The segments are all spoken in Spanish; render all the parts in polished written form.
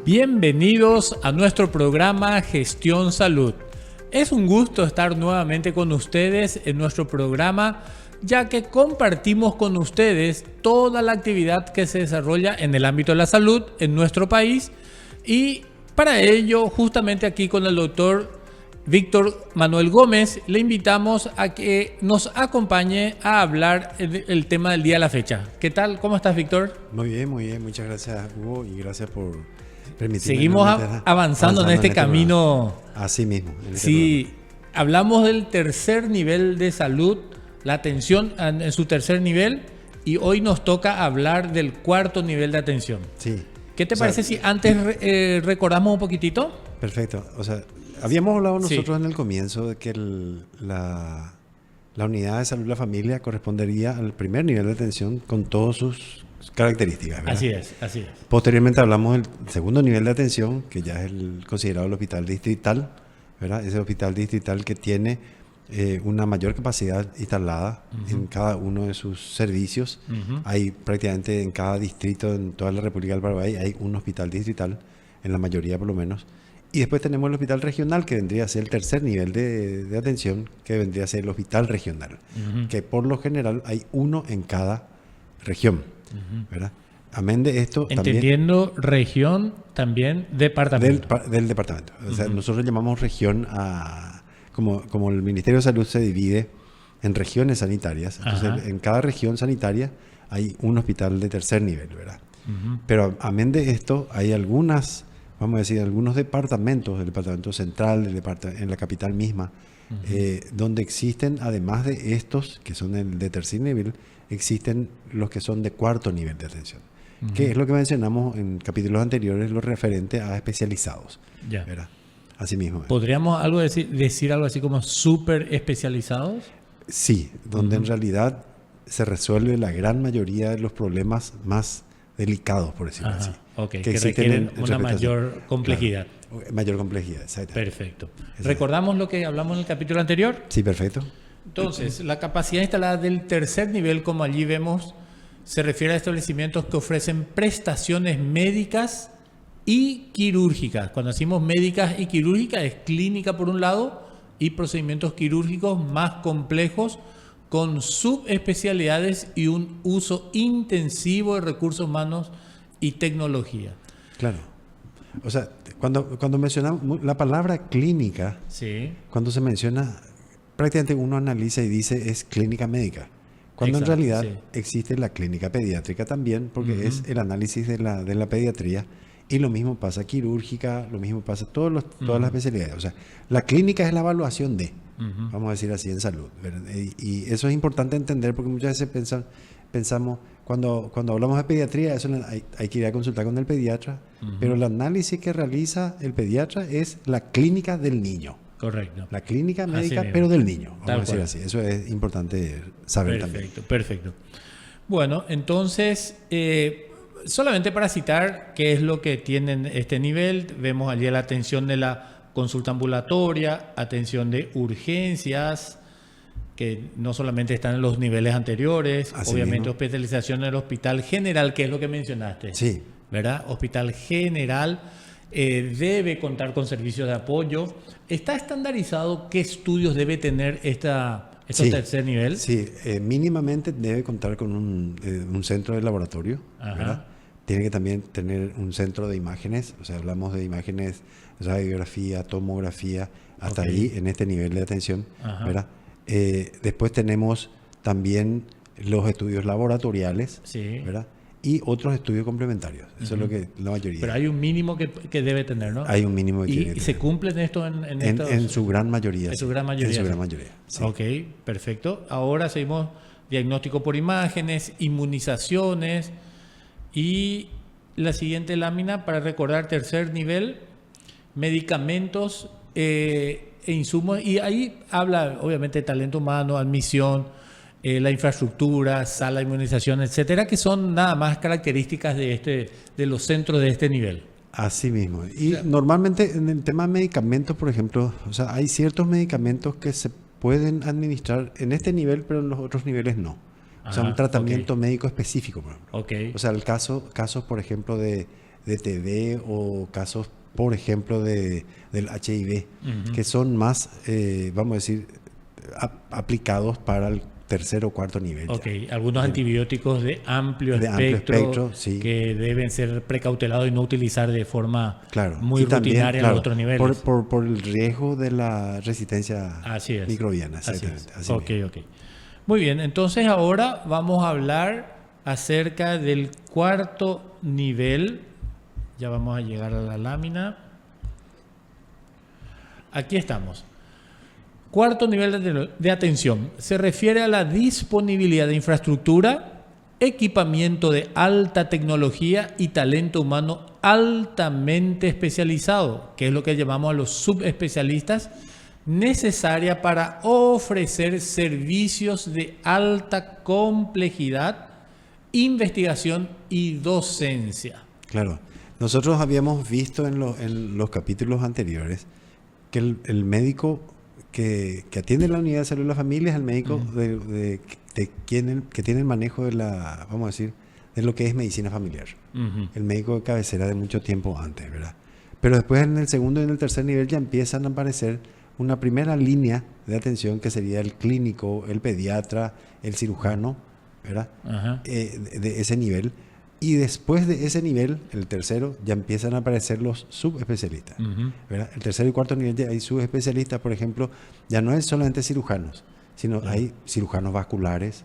Bienvenidos a nuestro programa Gestión Salud. Es un gusto estar nuevamente con ustedes en nuestro programa, ya que compartimos con ustedes toda la actividad que se desarrolla en el ámbito de la salud en nuestro país, y para ello, justamente aquí con el doctor Víctor Manuel Gómez, le invitamos a que nos acompañe a hablar el tema del día de la fecha. ¿Qué tal? ¿Cómo estás, Víctor? Muy bien, muy bien. Muchas gracias, Hugo, y gracias por permitirme. Seguimos avanzando en este camino. Programa. Así mismo. Sí, hablamos del tercer nivel de salud, la atención en su tercer nivel, y hoy nos toca hablar del cuarto nivel de atención. Sí. ¿Qué te parece si antes recordamos un poquitito? Perfecto. O sea, habíamos hablado nosotros en el comienzo de que la unidad de salud de la familia correspondería al primer nivel de atención con todas sus características, ¿verdad? Así es, así es. Posteriormente hablamos del segundo nivel de atención, que ya es considerado el hospital distrital, ¿verdad? Es el hospital distrital que tiene una mayor capacidad instalada en cada uno de sus servicios. Hay prácticamente en cada distrito, en toda la República del Paraguay, hay un hospital distrital, en la mayoría por lo menos. Y después tenemos el hospital regional, que vendría a ser el tercer nivel de atención, que vendría a ser el hospital regional, que por lo general hay uno en cada región, ¿verdad? Amén de esto, entendiendo también, región, también departamento. Del departamento. O sea, nosotros llamamos región como el Ministerio de Salud se divide en regiones sanitarias. Entonces, en cada región sanitaria hay un hospital de tercer nivel, ¿verdad? Pero amén de esto, hay algunos departamentos, el departamento central, en la capital misma, donde existen, además de estos, que son el de tercer nivel, existen los que son de cuarto nivel de atención. Que es lo que mencionamos en capítulos anteriores, lo referente a especializados. Ya. ¿Verdad? Así mismo. ¿Podríamos decir algo así como súper especializados? Sí, donde en realidad se resuelve la gran mayoría de los problemas más delicados, por decirlo así. Okay, que requieren una mayor complejidad. Claro, mayor complejidad, exacto. Perfecto. ¿Recordamos lo que hablamos en el capítulo anterior? Sí, perfecto. Entonces, la capacidad instalada del tercer nivel, como allí vemos, se refiere a establecimientos que ofrecen prestaciones médicas y quirúrgicas. Cuando decimos médicas y quirúrgicas, es clínica por un lado y procedimientos quirúrgicos más complejos con subespecialidades y un uso intensivo de recursos humanos y tecnología. Claro. O sea, cuando mencionamos la palabra clínica, cuando se menciona, prácticamente uno analiza y dice es clínica médica. Cuando en realidad existe la clínica pediátrica también, porque es el análisis de la pediatría. Y lo mismo pasa quirúrgica, lo mismo pasa todas las especialidades. O sea, la clínica es la evaluación de, vamos a decir así, en salud, ¿verdad? Y eso es importante entender, porque muchas veces pensamos, cuando hablamos de pediatría, eso hay que ir a consultar con el pediatra, pero el análisis que realiza el pediatra es la clínica del niño. Correcto. La clínica médica, pero del niño, vamos a decir así. Eso es importante saber también. Perfecto. Bueno, entonces, solamente para citar qué es lo que tienen este nivel, vemos allí la atención de la consulta ambulatoria, atención de urgencias, que no solamente están en los niveles anteriores, obviamente hospitalización en el hospital general, que es lo que mencionaste. Sí. ¿Verdad? Hospital general debe contar con servicios de apoyo. ¿Está estandarizado qué estudios debe tener este tercer nivel? Sí, mínimamente debe contar con un centro de laboratorio, ¿verdad? Tiene que también tener un centro de imágenes, o sea, hablamos de imágenes, radiografía, tomografía, hasta ahí en este nivel de atención, ¿verdad? Después tenemos también los estudios laboratoriales, ¿verdad? Y otros estudios complementarios. Eso es lo que la mayoría. Pero hay un mínimo que debe tener, ¿no? Hay un mínimo que tiene que tener. ¿Y se cumplen esto en su gran mayoría? En su gran mayoría. En su gran mayoría, sí. Ok, perfecto. Ahora seguimos diagnóstico por imágenes, inmunizaciones y la siguiente lámina para recordar tercer nivel, medicamentos e insumos. Y ahí habla obviamente de talento humano, admisión, la infraestructura, sala de inmunización, etcétera, que son nada más características de los centros de este nivel. Así mismo. Y normalmente en el tema de medicamentos, por ejemplo, o sea, hay ciertos medicamentos que se pueden administrar en este nivel, pero en los otros niveles no. O sea, un tratamiento médico específico, por ejemplo. O sea, casos, por ejemplo, de de TB o casos, por ejemplo, del HIV, que son más, vamos a decir, aplicados para el tercer o cuarto nivel. Ok, algunos antibióticos de amplio espectro sí, que deben ser precautelados y no utilizar de forma muy rutinaria en los otros niveles. Por el riesgo de la resistencia microbiana. Así es. Ok. Muy bien, entonces ahora vamos a hablar acerca del cuarto nivel. Ya vamos a llegar a la lámina. Aquí estamos. Cuarto nivel de atención. Se refiere a la disponibilidad de infraestructura, equipamiento de alta tecnología y talento humano altamente especializado, que es lo que llamamos a los subespecialistas, necesaria para ofrecer servicios de alta complejidad, investigación y docencia. Claro. Nosotros habíamos visto en los capítulos anteriores que el médico que atiende la unidad de salud de la familia es el médico que tiene el manejo de la, vamos a decir, de lo que es medicina familiar. El médico de cabecera de mucho tiempo antes, ¿verdad? Pero después en el segundo y en el tercer nivel ya empiezan a aparecer una primera línea de atención que sería el clínico, el pediatra, el cirujano, ¿verdad? De ese nivel. Y después de ese nivel, el tercero, ya empiezan a aparecer los subespecialistas. ¿Verdad? El tercero y cuarto nivel ya hay subespecialistas, por ejemplo, ya no es solamente cirujanos, sino hay cirujanos vasculares,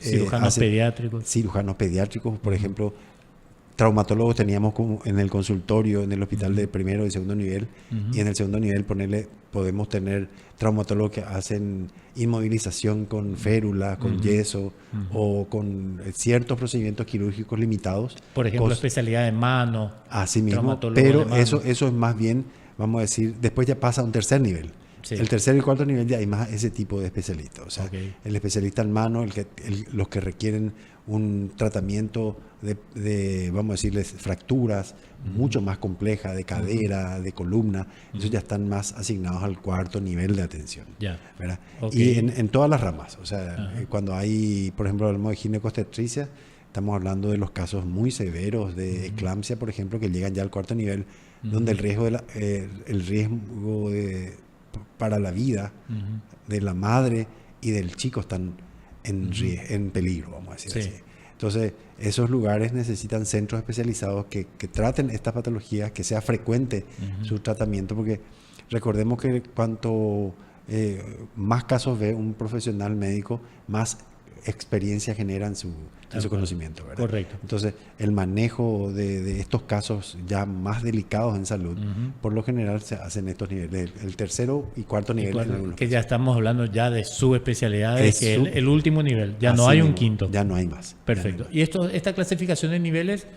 cirujanos pediátricos. Cirujanos pediátricos, por ejemplo, traumatólogos teníamos como en el consultorio, en el hospital de primero y segundo nivel, y en el segundo nivel podemos tener traumatólogos que hacen inmovilización con férula, con yeso o con ciertos procedimientos quirúrgicos limitados. Por ejemplo, especialidad de mano. Así mismo, pero eso es más bien, vamos a decir, después ya pasa a un tercer nivel. Sí. El tercer y cuarto nivel ya hay más ese tipo de especialistas. O sea, el especialista en mano, los que requieren un tratamiento de vamos a decirles, fracturas mucho más complejas, de cadera, de columna, esos ya están más asignados al cuarto nivel de atención. ¿Verdad? Y en todas las ramas. O sea, cuando hay, por ejemplo, hablamos de ginecoobstetricia, estamos hablando de los casos muy severos de eclampsia, por ejemplo, que llegan ya al cuarto nivel, donde el riesgo para la vida de la madre y del chico están en peligro, vamos a decir así. Entonces, esos lugares necesitan centros especializados que traten estas patologías, que sea frecuente su tratamiento, porque recordemos que cuanto más casos ve un profesional médico, más experiencia genera en su conocimiento, ¿verdad? Correcto. Entonces, el manejo de estos casos ya más delicados en salud, por lo general se hacen estos niveles, el tercero y cuarto nivel. Que ya estamos hablando ya de subespecialidades, que el último nivel, ya no hay un quinto. Ya no hay más. Perfecto. ¿Y esta clasificación de niveles,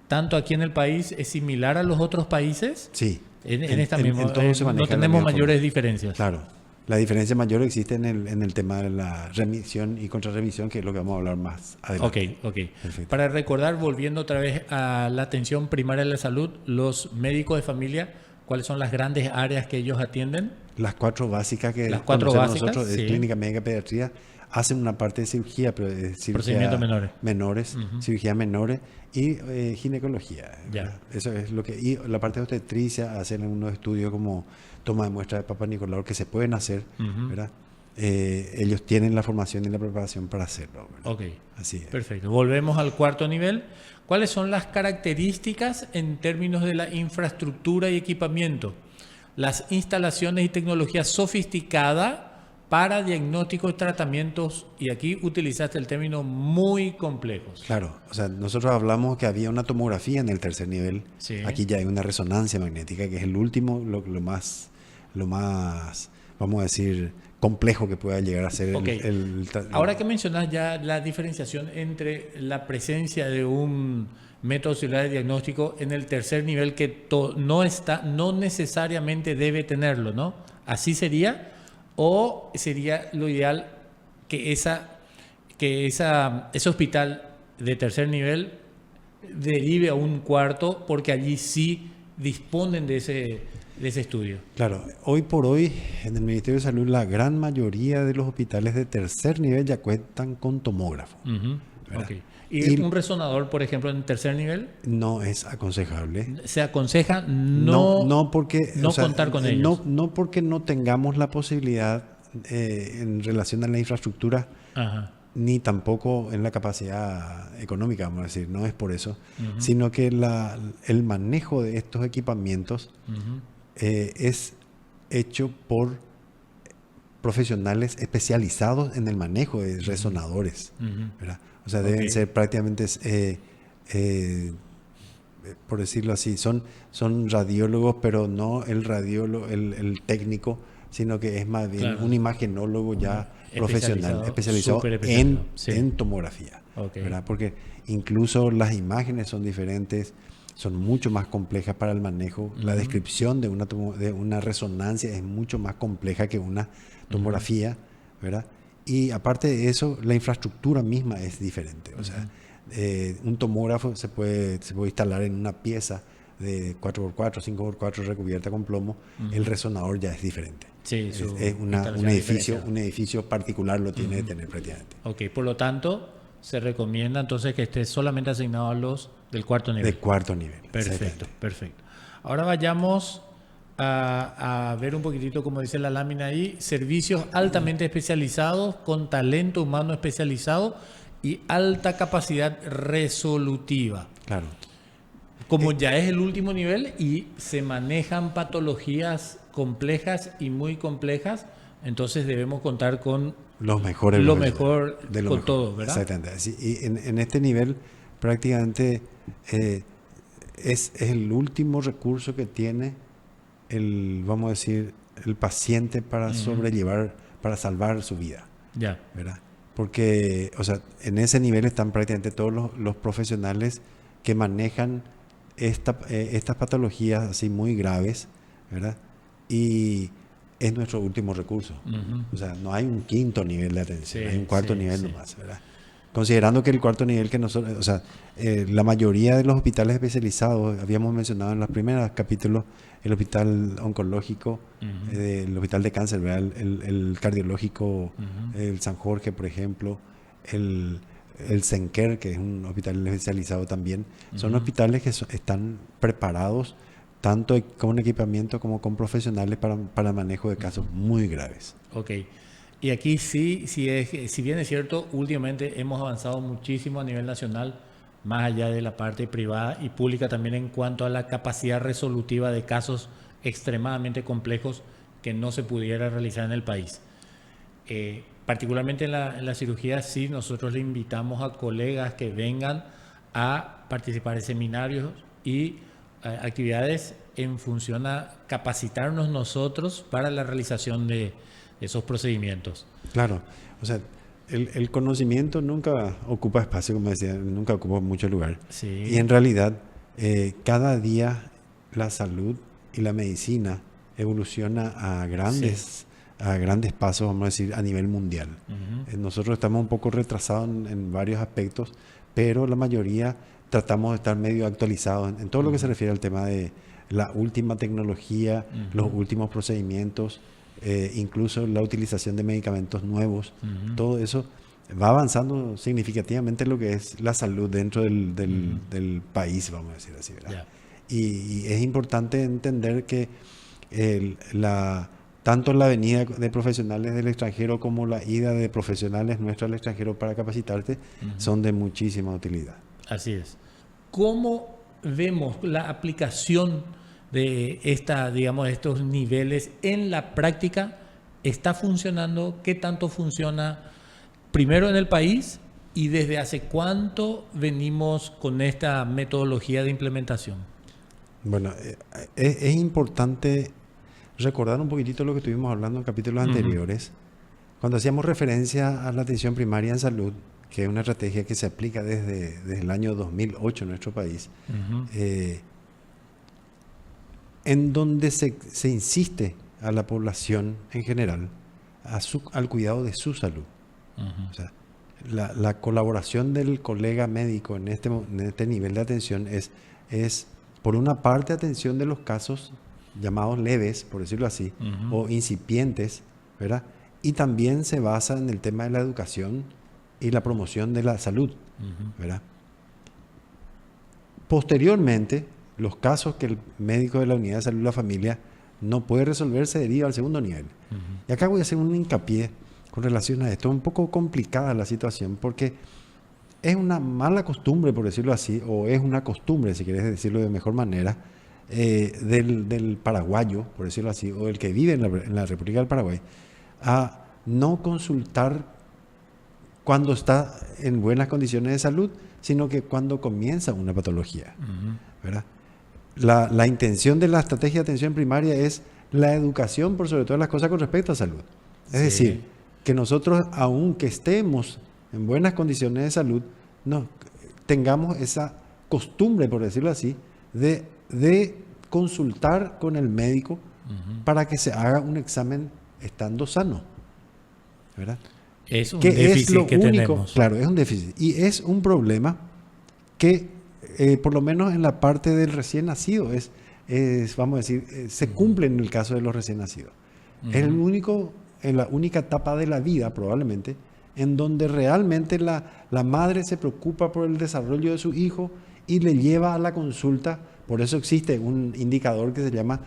tanto aquí en el país, es similar a los otros países? Sí. En esta misma, no tenemos mayores diferencias. Claro. La diferencia mayor existe en el tema de la remisión y contrarremisión, que es lo que vamos a hablar más adelante. Ok. Perfecto. Para recordar, volviendo otra vez a la atención primaria de la salud, los médicos de familia, ¿cuáles son las grandes áreas que ellos atienden? Las cuatro básicas que nosotros, es clínica médica, pediatría, hacen una parte de cirugía, pero de procedimientos menores, cirugía menores y ginecología. Eso es lo que, y la parte de obstetricia, hacen unos estudios como toma de muestra de Papa Nicolau que se pueden hacer, ¿verdad? Ellos tienen la formación y la preparación para hacerlo, ¿verdad? Así es. Perfecto. Volvemos al cuarto nivel. ¿Cuáles son las características en términos de la infraestructura y equipamiento? Las instalaciones y tecnología sofisticada para diagnósticos y tratamientos, y aquí utilizaste el término muy complejos. Claro, o sea, nosotros hablamos que había una tomografía en el tercer nivel. Aquí ya hay una resonancia magnética, que es el último, lo más, vamos a decir, complejo que pueda llegar a ser Ahora que mencionas ya la diferenciación entre la presencia de un método celular de diagnóstico en el tercer nivel, que no necesariamente debe tenerlo, ¿no? ¿Así sería? ¿O sería lo ideal que ese hospital de tercer nivel derive a un cuarto, porque allí sí disponen de ese estudio? Claro, hoy por hoy en el Ministerio de Salud la gran mayoría de los hospitales de tercer nivel ya cuentan con tomógrafo. Okay. ¿Y un resonador, por ejemplo, en tercer nivel? No es aconsejable. ¿Se aconseja no porque, contar con ellos? No porque no tengamos la posibilidad en relación a la infraestructura, ni tampoco en la capacidad económica, vamos a decir, no es por eso, sino que el manejo de estos equipamientos es hecho por profesionales especializados en el manejo de resonadores, ¿verdad? O sea, deben ser prácticamente, por decirlo así, son radiólogos, pero no el radiólogo, el técnico, sino que es más bien un imagenólogo ya profesional, especializado en tomografía, ¿verdad? Porque incluso las imágenes son diferentes, son mucho más complejas para el manejo. La descripción de una resonancia es mucho más compleja que una tomografía, ¿verdad? Y aparte de eso, la infraestructura misma es diferente. O sea, un tomógrafo se puede instalar en una pieza de 4x4, 5x4 recubierta con plomo. El resonador ya es diferente. Sí, es un edificio particular lo tiene que tener prácticamente. Ok, por lo tanto, se recomienda entonces que esté solamente asignado a los del cuarto nivel. De cuarto nivel. Perfecto, perfecto. Ahora vayamos a ver un poquitito, como dice la lámina ahí, servicios altamente especializados, con talento humano especializado y alta capacidad resolutiva. Claro. Como ya es el último nivel y se manejan patologías complejas y muy complejas, entonces debemos contar con lo mejor con todo, ¿verdad? Exactamente. Sí, y en este nivel prácticamente es el último recurso que tiene vamos a decir, el paciente para sobrellevar, para salvar su vida. Ya. ¿Verdad? Porque, o sea, en ese nivel están prácticamente todos los profesionales que manejan estas patologías así muy graves, ¿verdad? Y es nuestro último recurso. O sea, no hay un quinto nivel de atención, hay un cuarto nivel nomás, ¿verdad? Considerando que el cuarto nivel que nosotros, o sea, la mayoría de los hospitales especializados, habíamos mencionado en los primeros capítulos, el hospital oncológico, el hospital de cáncer, ¿verdad? El cardiológico, el San Jorge, por ejemplo, el Senker, que es un hospital especializado también, son hospitales que están preparados tanto con equipamiento como con profesionales para manejo de casos muy graves. Ok. Y aquí si bien es cierto, últimamente hemos avanzado muchísimo a nivel nacional, más allá de la parte privada y pública también en cuanto a la capacidad resolutiva de casos extremadamente complejos que no se pudiera realizar en el país. Particularmente en la cirugía, sí, nosotros le invitamos a colegas que vengan a participar en seminarios y actividades en función a capacitarnos nosotros para la realización de esos procedimientos. Claro, o sea, el conocimiento nunca ocupa espacio, como decía, nunca ocupa mucho lugar. Sí. Y en realidad, cada día la salud y la medicina evoluciona a grandes pasos, vamos a decir, a nivel mundial. Nosotros estamos un poco retrasados en varios aspectos, pero la mayoría tratamos de estar medio actualizados en todo lo que se refiere al tema de la última tecnología, los últimos procedimientos, incluso la utilización de medicamentos nuevos. Todo eso va avanzando significativamente en lo que es la salud dentro del país, vamos a decir así, ¿verdad? Yeah. Y es importante entender que tanto la venida de profesionales del extranjero como la ida de profesionales nuestros al extranjero para capacitarte son de muchísima utilidad. Así es. ¿Cómo vemos la aplicación de estos niveles en la práctica? ¿Está funcionando? ¿Qué tanto funciona primero en el país? ¿Y desde hace cuánto venimos con esta metodología de implementación? Bueno, es importante recordar un poquitito lo que estuvimos hablando en capítulos anteriores. Cuando hacíamos referencia a la atención primaria en salud, que es una estrategia que se aplica desde el año 2008 en nuestro país, en donde se insiste a la población en general al cuidado de su salud. O sea, la colaboración del colega médico en este nivel de atención es por una parte, atención de los casos llamados leves, por decirlo así, o incipientes, ¿verdad? Y también se basa en el tema de la educación y la promoción de la salud, ¿verdad? Posteriormente, los casos que el médico de la unidad de salud de la familia no puede resolver se deriva al segundo nivel. Y acá voy a hacer un hincapié con relación a esto. Es un poco complicada la situación porque es una mala costumbre, por decirlo así, o es una costumbre, si querés decirlo de mejor manera, del paraguayo, por decirlo así, o el que vive en la República del Paraguay, a no consultar cuando está en buenas condiciones de salud, sino que cuando comienza una patología, ¿verdad? La intención de la estrategia de atención primaria es la educación por sobre todas las cosas con respecto a salud. Es decir, que nosotros, aunque estemos en buenas condiciones de salud, no tengamos esa costumbre, por decirlo así, de consultar con el médico para que se haga un examen estando sano, ¿verdad? Es un déficit que tenemos. Claro, es un déficit. Y es un problema que, por lo menos en la parte del recién nacido, vamos a decir, se cumple en el caso de los recién nacidos. Es la única etapa de la vida, probablemente, en donde realmente la madre se preocupa por el desarrollo de su hijo y le lleva a la consulta. Por eso existe un indicador que se llama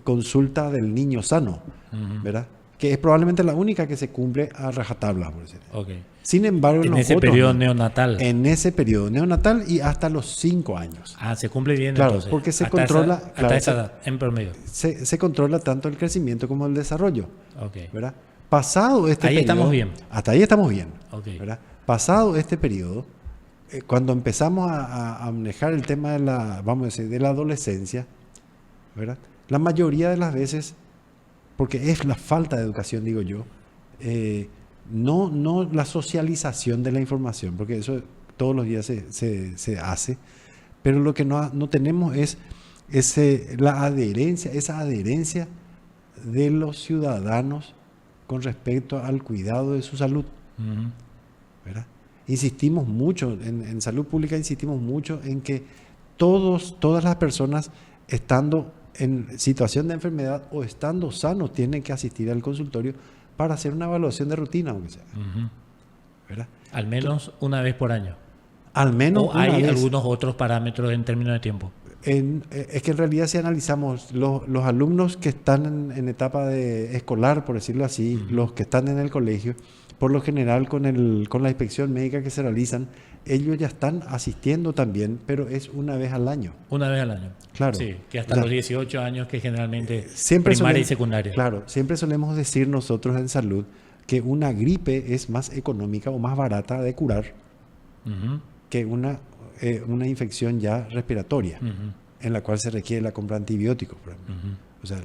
consulta del niño sano, ¿verdad? Que es probablemente la única que se cumple a rajatabla, por decirlo. Okay. Sin embargo, en ese periodo neonatal. En ese periodo neonatal y hasta los 5 años. Ah, se cumple bien, claro, entonces. Porque se controla... Hasta esa edad, en promedio. Se controla tanto el crecimiento como el desarrollo. Okay. ¿Verdad? Pasado este periodo... Estamos bien. Hasta ahí estamos bien. Okay. ¿Verdad? Pasado este periodo, cuando empezamos a manejar el tema vamos a decir, de la adolescencia, ¿verdad? La mayoría de las veces, porque es la falta de educación, digo yo, no la socialización de la información, porque eso todos los días se hace, pero lo que no tenemos es esa adherencia de los ciudadanos con respecto al cuidado de su salud, ¿verdad? Insistimos mucho, en salud pública insistimos mucho en que todas las personas estando en situación de enfermedad o estando sanos tienen que asistir al consultorio para hacer una evaluación de rutina, aunque sea. ¿Verdad? Al menos una vez por año. Al menos ¿O hay algunos otros parámetros en términos de tiempo? Es que en realidad si analizamos los alumnos que están en etapa de escolar, por decirlo así, los que están en el colegio, por lo general con la inspección médica que se realizan, ellos ya están asistiendo también, pero es una vez al año. Una vez al año. Claro. Sí, que hasta los 18 años que generalmente siempre primaria y secundaria. Claro, siempre solemos decir nosotros en salud que una gripe es más económica o más barata de curar que una infección ya respiratoria, en la cual se requiere la compra de antibióticos, por ejemplo. O sea,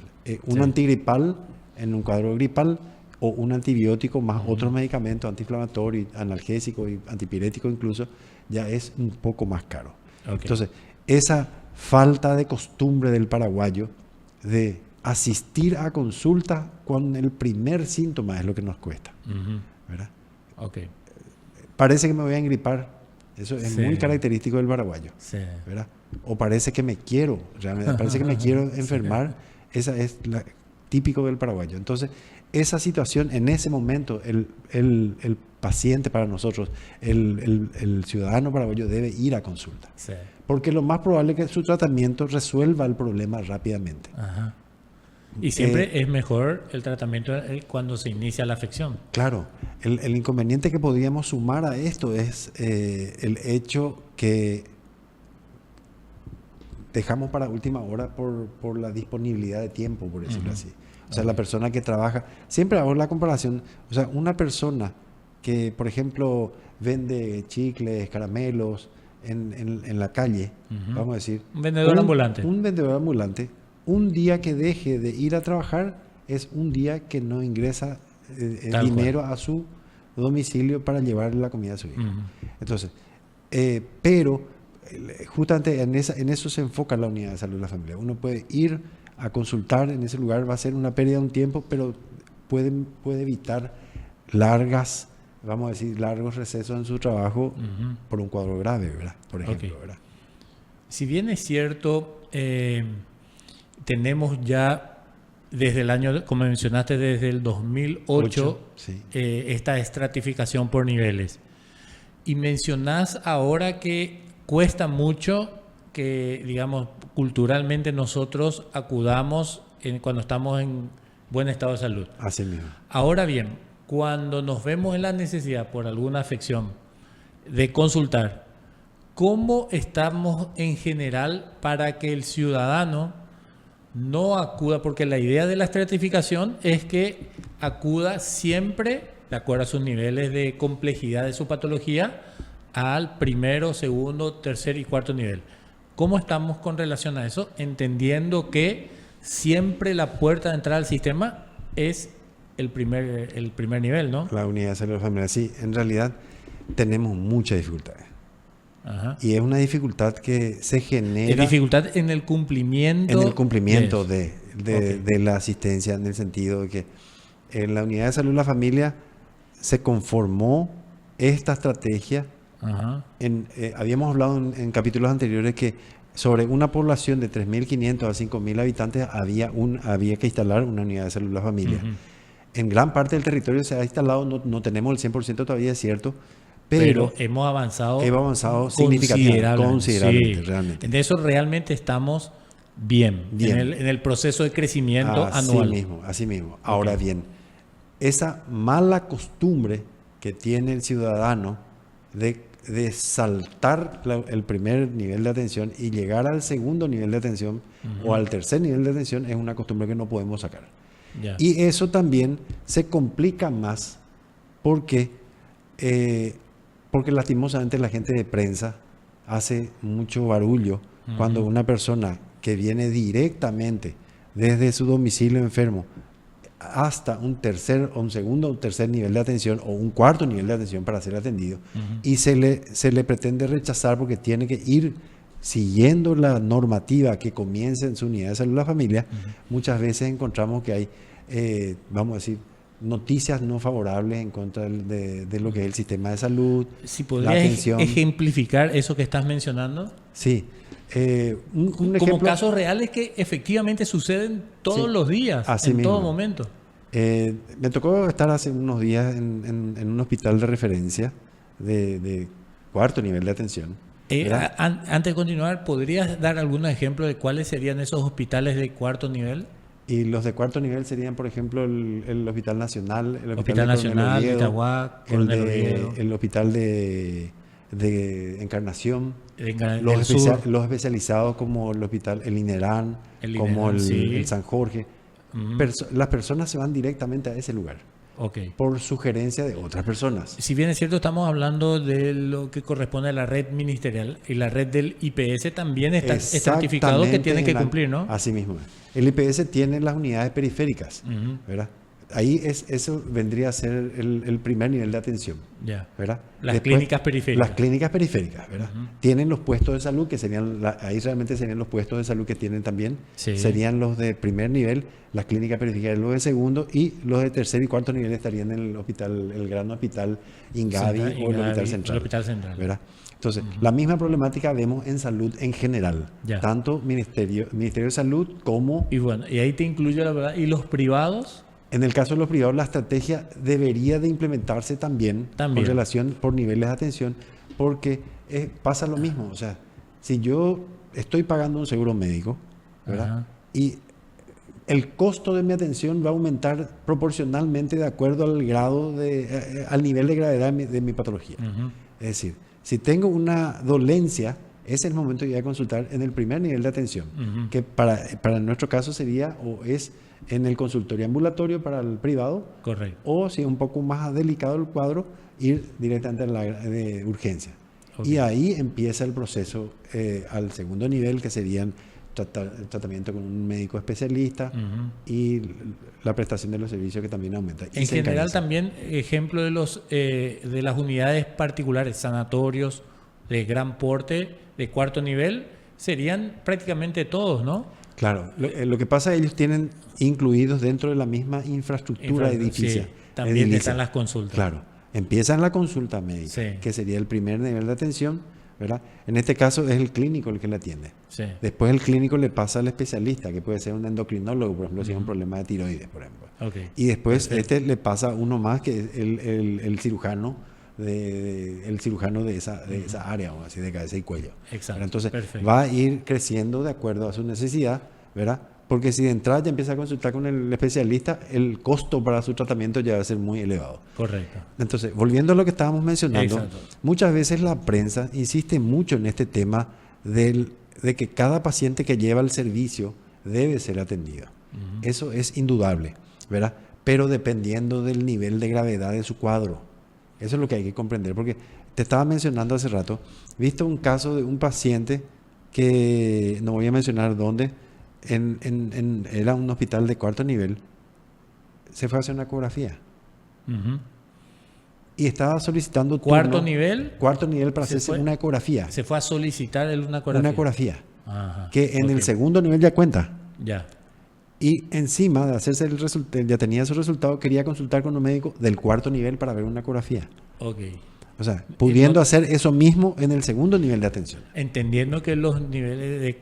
un antigripal en un cuadro gripal o un antibiótico más otros medicamentos antiinflamatorios, analgésicos y antipiréticos incluso, ya es un poco más caro. Okay. Entonces, esa falta de costumbre del paraguayo de asistir a consulta con el primer síntoma es lo que nos cuesta, ¿verdad? Okay. Parece que me voy a engripar. Eso es muy característico del paraguayo, ¿verdad? O parece que me quiero, parece que me quiero enfermar. Esa es típico del paraguayo. Entonces, esa situación, en ese momento, el paciente para nosotros, el ciudadano paraguayo debe ir a consulta. Sí. Porque lo más probable es que su tratamiento resuelva el problema rápidamente. Ajá. Y siempre es mejor el tratamiento cuando se inicia la afección. Claro. El inconveniente que podríamos sumar a esto es el hecho que dejamos para última hora por la disponibilidad de tiempo, por decirlo así. O sea, la persona que trabaja, siempre hago la comparación, o sea, una persona que, por ejemplo, vende chicles, caramelos en la calle, vamos a decir. Un vendedor ambulante. Un vendedor ambulante, un día que deje de ir a trabajar es un día que no ingresa dinero a su domicilio para llevarle la comida a su hijo. Entonces, pero justamente en eso se enfoca la unidad de salud de la familia. Uno puede ir a consultar en ese lugar, va a ser una pérdida de un tiempo, pero puede evitar largos recesos en su trabajo por un cuadro grave, ¿verdad? Por ejemplo, ¿verdad? Si bien es cierto, tenemos ya desde el año, como mencionaste, desde el 2008, sí. Esta estratificación por niveles. Y mencionás ahora que cuesta mucho que, digamos, culturalmente nosotros acudamos cuando estamos en buen estado de salud. Así mismo. Ahora bien, cuando nos vemos en la necesidad por alguna afección de consultar, ¿cómo estamos en general para que el ciudadano no acuda? Porque la idea de la estratificación es que acuda siempre, de acuerdo a sus niveles de complejidad de su patología, al primero, segundo, tercer y cuarto nivel. ¿Cómo estamos con relación a eso? Entendiendo que siempre la puerta de entrada al sistema es el primer nivel, ¿no? La unidad de salud familiar. Sí, en realidad tenemos muchas dificultades. Ajá. Y es una dificultad que se genera... ¿Es dificultad en el cumplimiento? En el cumplimiento de la asistencia, en el sentido de que en la unidad de salud de la familia se conformó esta estrategia. Ajá. Habíamos hablado en capítulos anteriores que sobre una población de 3.500 a 5.000 habitantes había que instalar una unidad de salud de la familia. Uh-huh. En gran parte del territorio se ha instalado, no tenemos el 100% todavía, es cierto, pero hemos avanzado considerablemente, sí. realmente. En eso realmente estamos bien. En el proceso de crecimiento anual. Así mismo. Ahora bien, esa mala costumbre que tiene el ciudadano de saltar el primer nivel de atención y llegar al segundo nivel de atención o al tercer nivel de atención es una costumbre que no podemos sacar. Ya. Y eso también se complica más porque lastimosamente la gente de prensa hace mucho barullo cuando una persona que viene directamente desde su domicilio enfermo hasta un segundo o tercer nivel de atención o un cuarto nivel de atención para ser atendido y se le pretende rechazar porque tiene que ir siguiendo la normativa que comienza en su unidad de salud de la familia. Muchas veces encontramos que hay, vamos a decir, noticias no favorables en contra de lo que es el sistema de salud. Si podrías ejemplificar eso que estás mencionando. Sí. Un como ejemplo, casos reales que efectivamente suceden todos los días, así en mismo. todo momento. Me tocó estar hace unos días en un hospital de referencia de cuarto nivel de atención. Antes de continuar, ¿podrías dar algunos ejemplos de cuáles serían esos hospitales de cuarto nivel? Y los de cuarto nivel serían, por ejemplo, el Hospital Nacional, el Hospital Nacional, Itaguá, el Hospital de Encarnación, los especializados como el Hospital El Inerán, como el San Jorge. Las personas se van directamente a ese lugar. Por sugerencia de otras personas. Si bien es cierto, estamos hablando de lo que corresponde a la red ministerial y la red del IPS también está estratificado que tiene que cumplir, ¿no? Así mismo. El IPS tiene las unidades periféricas, ¿verdad? Ahí eso vendría a ser el primer nivel de atención, ¿verdad? Después, clínicas periféricas. Las clínicas periféricas, ¿verdad? Tienen los puestos de salud, que serían, ahí realmente serían los puestos de salud que tienen también. Sí. Serían los de primer nivel, las clínicas periféricas los de segundo, y los de tercer y cuarto nivel estarían en el gran hospital Ingavi o el Hospital Central. ¿Verdad? Entonces, la misma problemática vemos en salud en general, tanto Ministerio de Salud como... Y bueno, y ahí te incluye la verdad, ¿y los privados? En el caso de los privados, la estrategia debería de implementarse también. Con relación por niveles de atención, porque pasa lo mismo. O sea, si yo estoy pagando un seguro médico, ¿verdad? Y el costo de mi atención va a aumentar proporcionalmente de acuerdo al grado al nivel de gravedad de mi patología. Es decir, si tengo una dolencia, es el momento ya de consultar en el primer nivel de atención, que para nuestro caso sería o es en el consultorio ambulatorio para el privado. Correcto. O si es un poco más delicado el cuadro, ir directamente a la de urgencia. Y ahí empieza el proceso al segundo nivel, que serían el tratamiento con un médico especialista y la prestación de los servicios, que también aumenta. En general también, ejemplo de las unidades particulares, sanatorios de gran porte, de cuarto nivel, serían prácticamente todos, ¿no? Claro, lo que pasa es que ellos tienen incluidos dentro de la misma infraestructura edificia. Sí, también están las consultas. Claro, empiezan la consulta médica, que sería el primer nivel de atención, ¿verdad? En este caso es el clínico el que le atiende. Sí. Después el clínico le pasa al especialista, que puede ser un endocrinólogo, por ejemplo, si es un problema de tiroides, por ejemplo. Okay. Y después Perfecto. le pasa a uno más, que es el cirujano de esa área, o así, de cabeza y cuello. Exacto. Entonces Perfecto. va a ir creciendo de acuerdo a su necesidad, ¿verdad? Porque si de entrada ya empieza a consultar con el especialista, el costo para su tratamiento ya va a ser muy elevado. Correcto. Entonces, volviendo a lo que estábamos mencionando, Exacto. muchas veces la prensa insiste mucho en este tema de que cada paciente que lleva el servicio debe ser atendido. Eso es indudable, ¿verdad? Pero dependiendo del nivel de gravedad de su cuadro. Eso es lo que hay que comprender, porque te estaba mencionando hace rato, visto un caso de un paciente que, no voy a mencionar dónde, era un hospital de 4º nivel, se fue a hacer una ecografía. Y estaba solicitando ¿Cuarto nivel? 4º nivel para hacerse una ecografía. Se fue a solicitar una ecografía. Una ecografía. Ajá. Que en el 2º nivel ya cuenta. Ya. Y encima de hacerse el resultado, ya tenía su resultado, quería consultar con un médico del 4º nivel para ver una ecografía. Ok. O sea, pudiendo hacer eso mismo en el 2º nivel de atención. Entendiendo que los niveles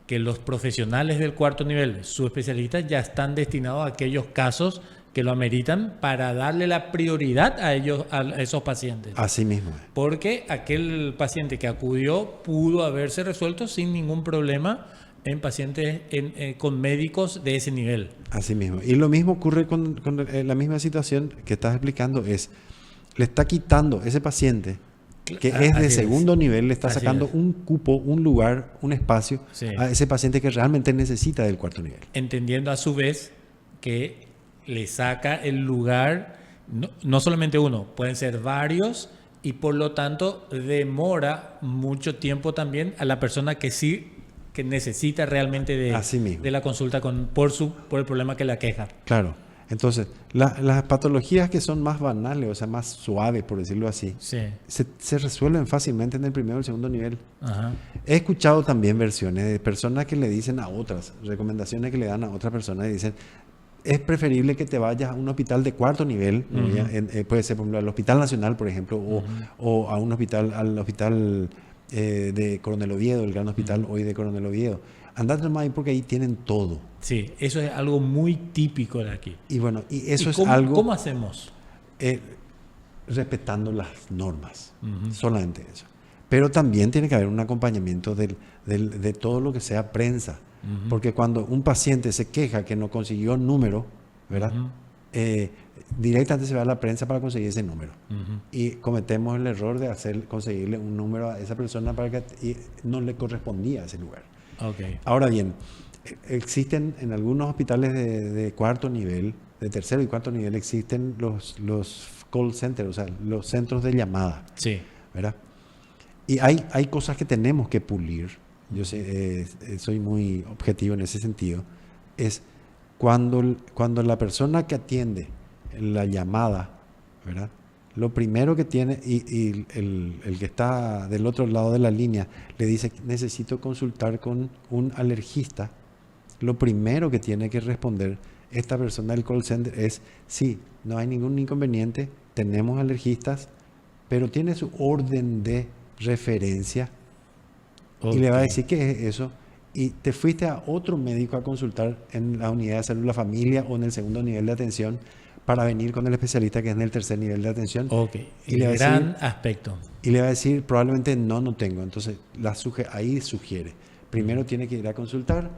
que los profesionales del 4º nivel, sus especialistas, ya están destinados a aquellos casos que lo ameritan para darle la prioridad a esos pacientes. Así mismo es. Porque aquel paciente que acudió pudo haberse resuelto sin ningún problema en pacientes con médicos de ese nivel. Así mismo. Y lo mismo ocurre con la misma situación que estás explicando, le está quitando ese paciente que es de 2º nivel, le está sacando un cupo, un lugar, un espacio a ese paciente que realmente necesita del 4º nivel. Entendiendo a su vez que le saca el lugar, no solamente uno, pueden ser varios, y por lo tanto demora mucho tiempo también a la persona que necesita realmente de la consulta por el problema que la aqueja. Claro. Entonces, las patologías que son más banales, o sea, más suaves, por decirlo así, se resuelven fácilmente en el 1º o el 2º nivel. Ajá. He escuchado también versiones de personas que le dicen a otras, recomendaciones que le dan a otras personas y dicen, es preferible que te vayas a un hospital de 4º nivel, puede ser, por ejemplo, al Hospital Nacional, por ejemplo, o a un hospital, al hospital de Coronel Oviedo, el gran hospital hoy de Coronel Oviedo. Andate nomás ahí porque ahí tienen todo. Sí, eso es algo muy típico de aquí. Y bueno, y eso es algo... ¿Cómo hacemos? Respetando las normas, solamente eso. Pero también tiene que haber un acompañamiento de todo lo que sea prensa. Porque cuando un paciente se queja que no consiguió número, ¿verdad? Directamente se va a la prensa para conseguir ese número. Y cometemos el error de conseguirle un número a esa persona para que no le correspondía a ese lugar. Okay. Ahora bien, existen en algunos hospitales de 4º nivel, de 3º y 4º nivel, existen los call centers, o sea, los centros de llamada. Sí. ¿Verdad? Y hay cosas que tenemos que pulir. Yo soy muy objetivo en ese sentido. Es cuando la persona que atiende la llamada, ¿verdad? Lo primero que tiene, y el que está del otro lado de la línea le dice, necesito consultar con un alergista, lo primero que tiene que responder esta persona del call center es, sí, no hay ningún inconveniente, tenemos alergistas, pero tiene su orden de referencia. Okay. Y le va a decir qué es eso. Y te fuiste a otro médico a consultar en la unidad de salud, la familia o en el 2º nivel de atención para venir con el especialista que es en el 3er nivel de atención. Ok, y le va gran aspecto. Y le va a decir, probablemente no tengo. Entonces, ahí sugiere. Primero tiene que ir a consultar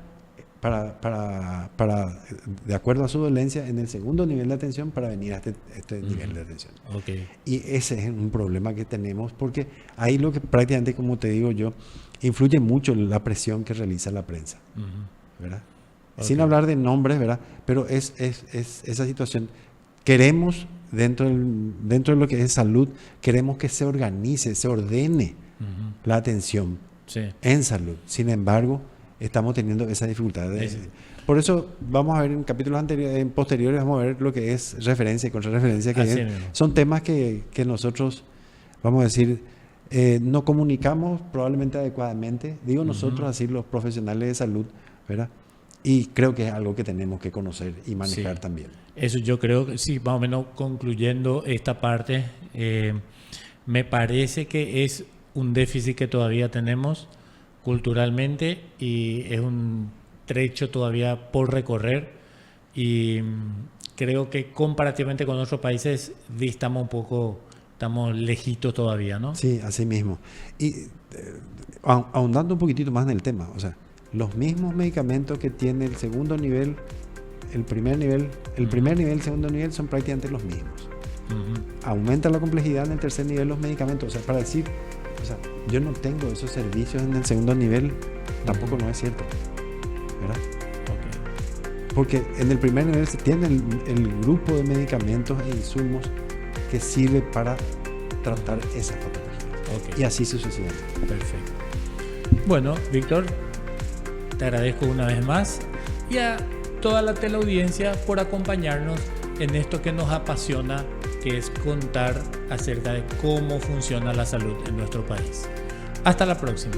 de acuerdo a su dolencia, en el 2º nivel de atención para venir a este nivel de atención. Okay. Y ese es un problema que tenemos porque ahí lo que prácticamente, como te digo yo, influye mucho la presión que realiza la prensa. ¿Verdad? Okay. Sin hablar de nombres, ¿verdad? Pero es esa situación. Queremos, dentro de lo que es salud, queremos que se organice, se ordene la atención en salud. Sin embargo, estamos teniendo esa dificultad. Por eso vamos a ver en capítulos posteriores, vamos a ver lo que es referencia y contrarreferencia, que son temas que nosotros, vamos a decir, no comunicamos probablemente adecuadamente. Digo nosotros, así los profesionales de salud, ¿verdad? Y creo que es algo que tenemos que conocer y manejar también. Eso yo creo que sí, más o menos concluyendo esta parte, me parece que es un déficit que todavía tenemos culturalmente y es un trecho todavía por recorrer, y creo que comparativamente con otros países estamos lejitos todavía, ¿no? Sí, así mismo. Y ahondando un poquitito más en el tema, o sea, los mismos medicamentos que tiene el segundo nivel, el primer nivel, el segundo nivel son prácticamente los mismos. Aumenta la complejidad en el tercer nivel los medicamentos. O sea, para decir, o sea, yo no tengo esos servicios en el segundo nivel, tampoco no es cierto, ¿verdad? Okay. Porque en el primer nivel se tiene el grupo de medicamentos e insumos que sirve para tratar esa patología. Okay. Y así sucesivamente. Perfecto. Bueno, Víctor, te agradezco una vez más y a toda la teleaudiencia por acompañarnos en esto que nos apasiona, que es contar acerca de cómo funciona la salud en nuestro país. Hasta la próxima.